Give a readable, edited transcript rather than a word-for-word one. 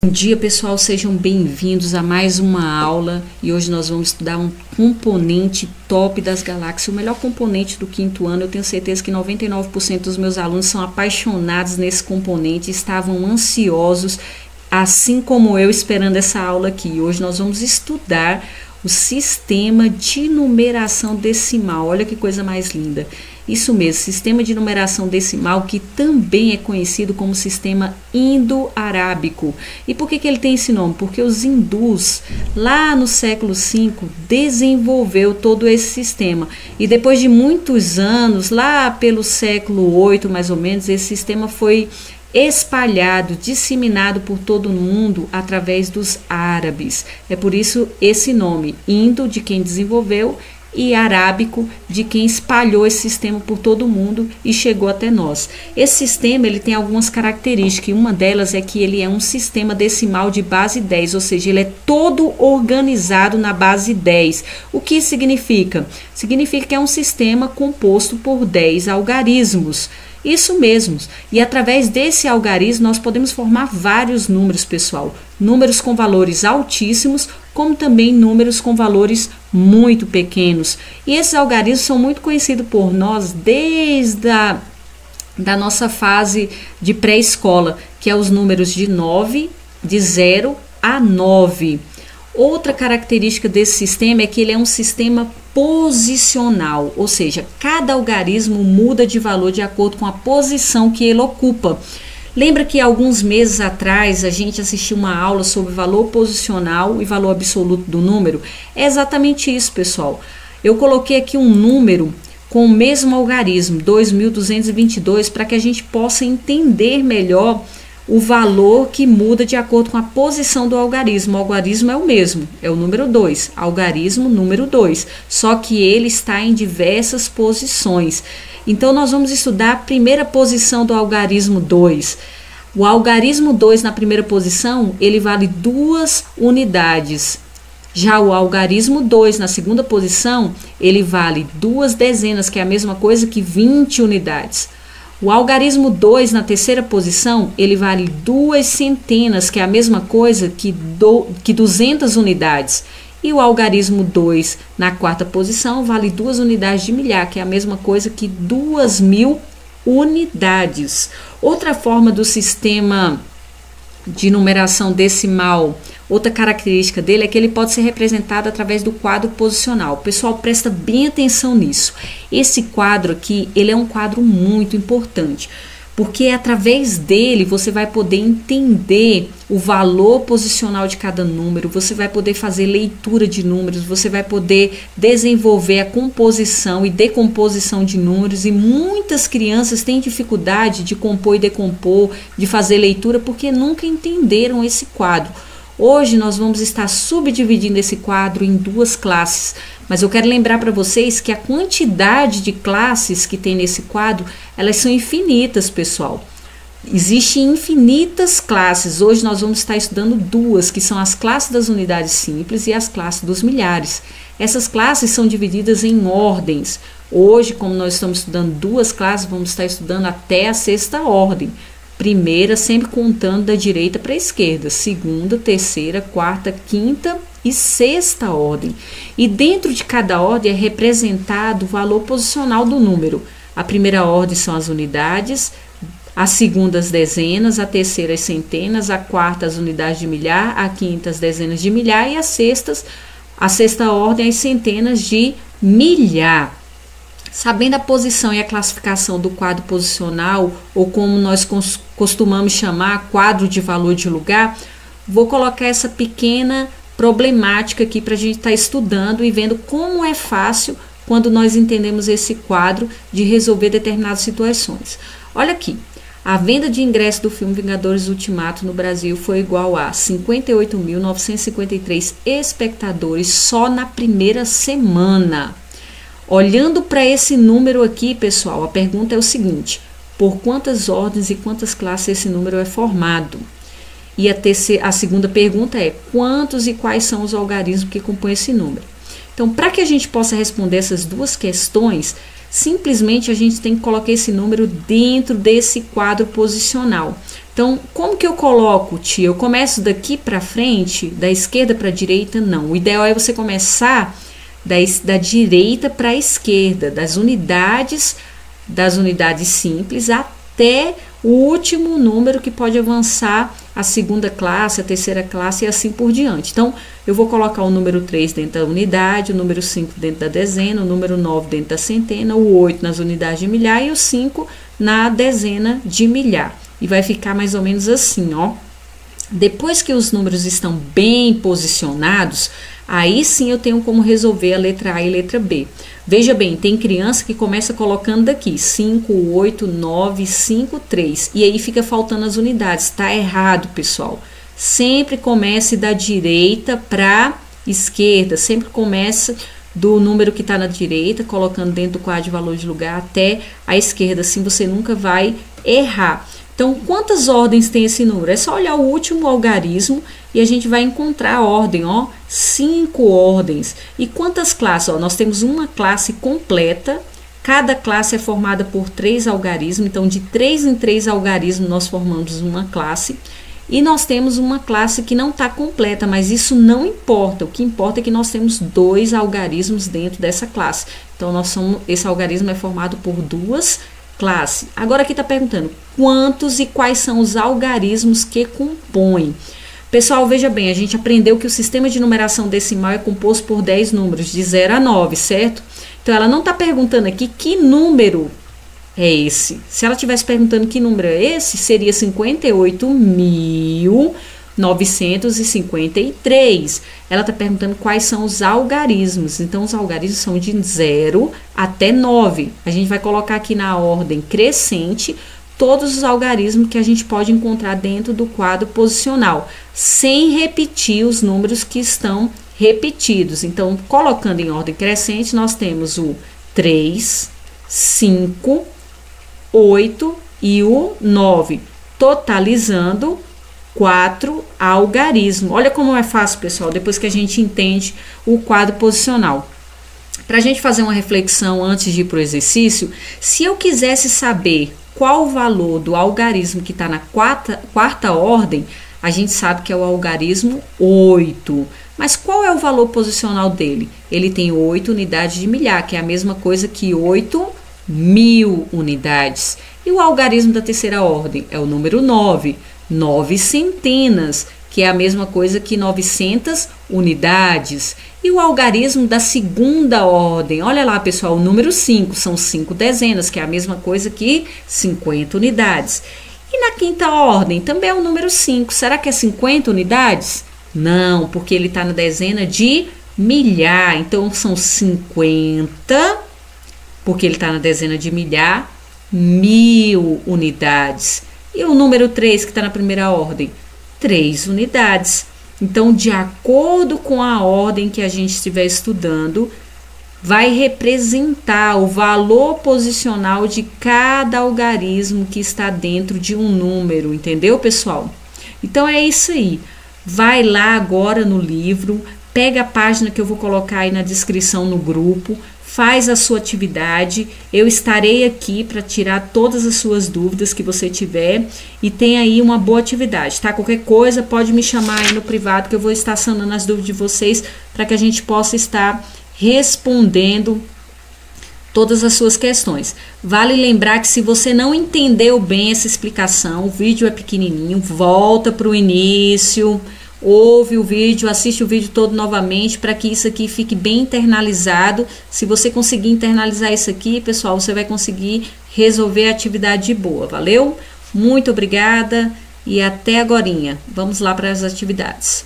Bom dia, pessoal, sejam bem-vindos a mais uma aula e hoje nós vamos estudar um componente top das galáxias, o melhor componente do quinto ano. Eu tenho certeza que 99% dos meus alunos são apaixonados nesse componente, estavam ansiosos, assim como eu, esperando essa aula aqui. Hoje nós vamos estudar o sistema de numeração decimal. Olha que coisa mais linda. Isso mesmo, sistema de numeração decimal, que também é conhecido como sistema indo-arábico. E por que ele tem esse nome? Porque os hindus, lá no século V, desenvolveu todo esse sistema. E depois de muitos anos, lá pelo século VIII, mais ou menos, esse sistema foi espalhado, disseminado por todo o mundo através dos árabes. É por isso esse nome, indo, de quem desenvolveu, e arábico, de quem espalhou esse sistema por todo o mundo e chegou até nós. Esse sistema ele tem algumas características, e uma delas é que ele é um sistema decimal de base 10, ou seja, ele é todo organizado na base 10. O que significa? Significa que é um sistema composto por 10 algarismos. Isso mesmo, e através desse algarismo nós podemos formar vários números, pessoal. Números com valores altíssimos, como também números com valores muito pequenos. E esses algarismos são muito conhecidos por nós desde da nossa fase de pré-escola, que é os números de 9, de 0 a 9. Outra característica desse sistema é que ele é um sistema posicional, ou seja, cada algarismo muda de valor de acordo com a posição que ele ocupa. Lembra que alguns meses atrás a gente assistiu uma aula sobre valor posicional e valor absoluto do número? É exatamente isso, pessoal. Eu coloquei aqui um número com o mesmo algarismo, 2222, para que a gente possa entender melhor o valor que muda de acordo com a posição do algarismo. O algarismo é o mesmo, é o número 2, algarismo número 2, só que ele está em diversas posições. Então, nós vamos estudar a primeira posição do algarismo 2. O algarismo 2 na primeira posição, ele vale 2 unidades. Já o algarismo 2 na segunda posição, ele vale 2 dezenas, que é a mesma coisa que 20 unidades. O algarismo 2 na terceira posição, ele vale 2 centenas, que é a mesma coisa que 200 unidades. E o algarismo 2 na quarta posição vale 2 unidades de milhar, que é a mesma coisa que 2.000 unidades. Outra forma do sistema de numeração decimal, outra característica dele é que ele pode ser representado através do quadro posicional. Pessoal, presta bem atenção nisso. Esse quadro aqui, ele é um quadro muito importante, porque através dele você vai poder entender o valor posicional de cada número, você vai poder fazer leitura de números, você vai poder desenvolver a composição e decomposição de números, e muitas crianças têm dificuldade de compor e decompor, de fazer leitura, porque nunca entenderam esse quadro. Hoje nós vamos estar subdividindo esse quadro em 2 classes, mas eu quero lembrar para vocês que a quantidade de classes que tem nesse quadro, elas são infinitas, pessoal. Existem infinitas classes. Hoje nós vamos estar estudando 2, que são as classes das unidades simples e as classes dos milhares. Essas classes são divididas em ordens. Hoje, como nós estamos estudando 2 classes, vamos estar estudando até a 6ª ordem. Primeira, sempre contando da direita para a esquerda, segunda, terceira, quarta, quinta e 6ª ordem. E dentro de cada ordem é representado o valor posicional do número. A primeira ordem são as unidades, a segunda as dezenas, a terceira as centenas, a quarta as unidades de milhar, a quinta as dezenas de milhar e a 6ª ordem as centenas de milhar. Sabendo a posição e a classificação do quadro posicional, ou como nós costumamos chamar, quadro de valor de lugar, vou colocar essa pequena problemática aqui para a gente estar estudando e vendo como é fácil, quando nós entendemos esse quadro, de resolver determinadas situações. Olha aqui, a venda de ingressos do filme Vingadores Ultimato no Brasil foi igual a 58.953 espectadores só na primeira semana. Olhando para esse número aqui, pessoal, a pergunta é o seguinte: por quantas ordens e quantas classes esse número é formado? E a segunda pergunta é: quantos e quais são os algarismos que compõem esse número? Então, para que a gente possa responder essas 2 questões, simplesmente a gente tem que colocar esse número dentro desse quadro posicional. Então, como que eu coloco, tia? Eu começo daqui para frente, da esquerda para a direita? Não. O ideal é você começar da direita para a esquerda, das unidades simples até o último número que pode avançar a segunda classe, a terceira classe e assim por diante. Então, eu vou colocar o número 3 dentro da unidade, o número 5 dentro da dezena, o número 9 dentro da centena, o 8 nas unidades de milhar e o 5 na dezena de milhar. E vai ficar mais ou menos assim, ó. Depois que os números estão bem posicionados, aí sim eu tenho como resolver a letra A e a letra B. Veja bem, tem criança que começa colocando daqui 5, 8, 9, 5, 3. E aí fica faltando as unidades. Tá errado, pessoal. Sempre comece da direita para esquerda. Sempre começa do número que está na direita, colocando dentro do quadro de valor de lugar até a esquerda. Assim você nunca vai errar. Então, quantas ordens tem esse número? É só olhar o último algarismo e a gente vai encontrar a ordem, ó, 5 ordens. E quantas classes? Ó, nós temos uma classe completa, cada classe é formada por 3 algarismos, então de 3 em 3 algarismos nós formamos uma classe. E nós temos uma classe que não está completa, mas isso não importa. O que importa é que nós temos 2 algarismos dentro dessa classe. Então, esse algarismo é formado por 2 classe. Agora aqui está perguntando quantos e quais são os algarismos que compõem. Pessoal, veja bem, a gente aprendeu que o sistema de numeração decimal é composto por 10 números, de 0 a 9, certo? Então, ela não está perguntando aqui que número é esse. Se ela estivesse perguntando que número é esse, seria 58.953. Ela está perguntando quais são os algarismos. Então, os algarismos são de 0 até 9. A gente vai colocar aqui na ordem crescente todos os algarismos que a gente pode encontrar dentro do quadro posicional, sem repetir os números que estão repetidos. Então, colocando em ordem crescente, nós temos o 3, 5, 8 e o 9, totalizando 4 algarismos. Olha como é fácil, pessoal, depois que a gente entende o quadro posicional. Para a gente fazer uma reflexão antes de ir para o exercício, se eu quisesse saber qual o valor do algarismo que está na quarta ordem, a gente sabe que é o algarismo 8. Mas qual é o valor posicional dele? Ele tem 8 unidades de milhar, que é a mesma coisa que 8.000 unidades. E o algarismo da terceira ordem é o número 9, 9 centenas, que é a mesma coisa que 900 unidades. E o algarismo da segunda ordem, olha lá, pessoal, o número 5, são 5 dezenas, que é a mesma coisa que 50 unidades. E na quinta ordem, também é o número 5, será que é 50 unidades? Não, porque ele está na dezena de milhar, então são 50, porque ele está na dezena de milhar, 1000 unidades. E o número 3, que está na primeira ordem? 3 unidades. Então, de acordo com a ordem que a gente estiver estudando, vai representar o valor posicional de cada algarismo que está dentro de um número, entendeu, pessoal? Então, é isso aí. Vai lá agora no livro, pega a página que eu vou colocar aí na descrição no grupo, faz a sua atividade, eu estarei aqui para tirar todas as suas dúvidas que você tiver e tem aí uma boa atividade, tá? Qualquer coisa pode me chamar aí no privado que eu vou estar sanando as dúvidas de vocês para que a gente possa estar respondendo todas as suas questões. Vale lembrar que se você não entendeu bem essa explicação, o vídeo é pequenininho, volta para o início, ouve o vídeo, assiste o vídeo todo novamente para que isso aqui fique bem internalizado. Se você conseguir internalizar isso aqui, pessoal, você vai conseguir resolver a atividade de boa. Valeu? Muito obrigada e até agorinha. Vamos lá para as atividades.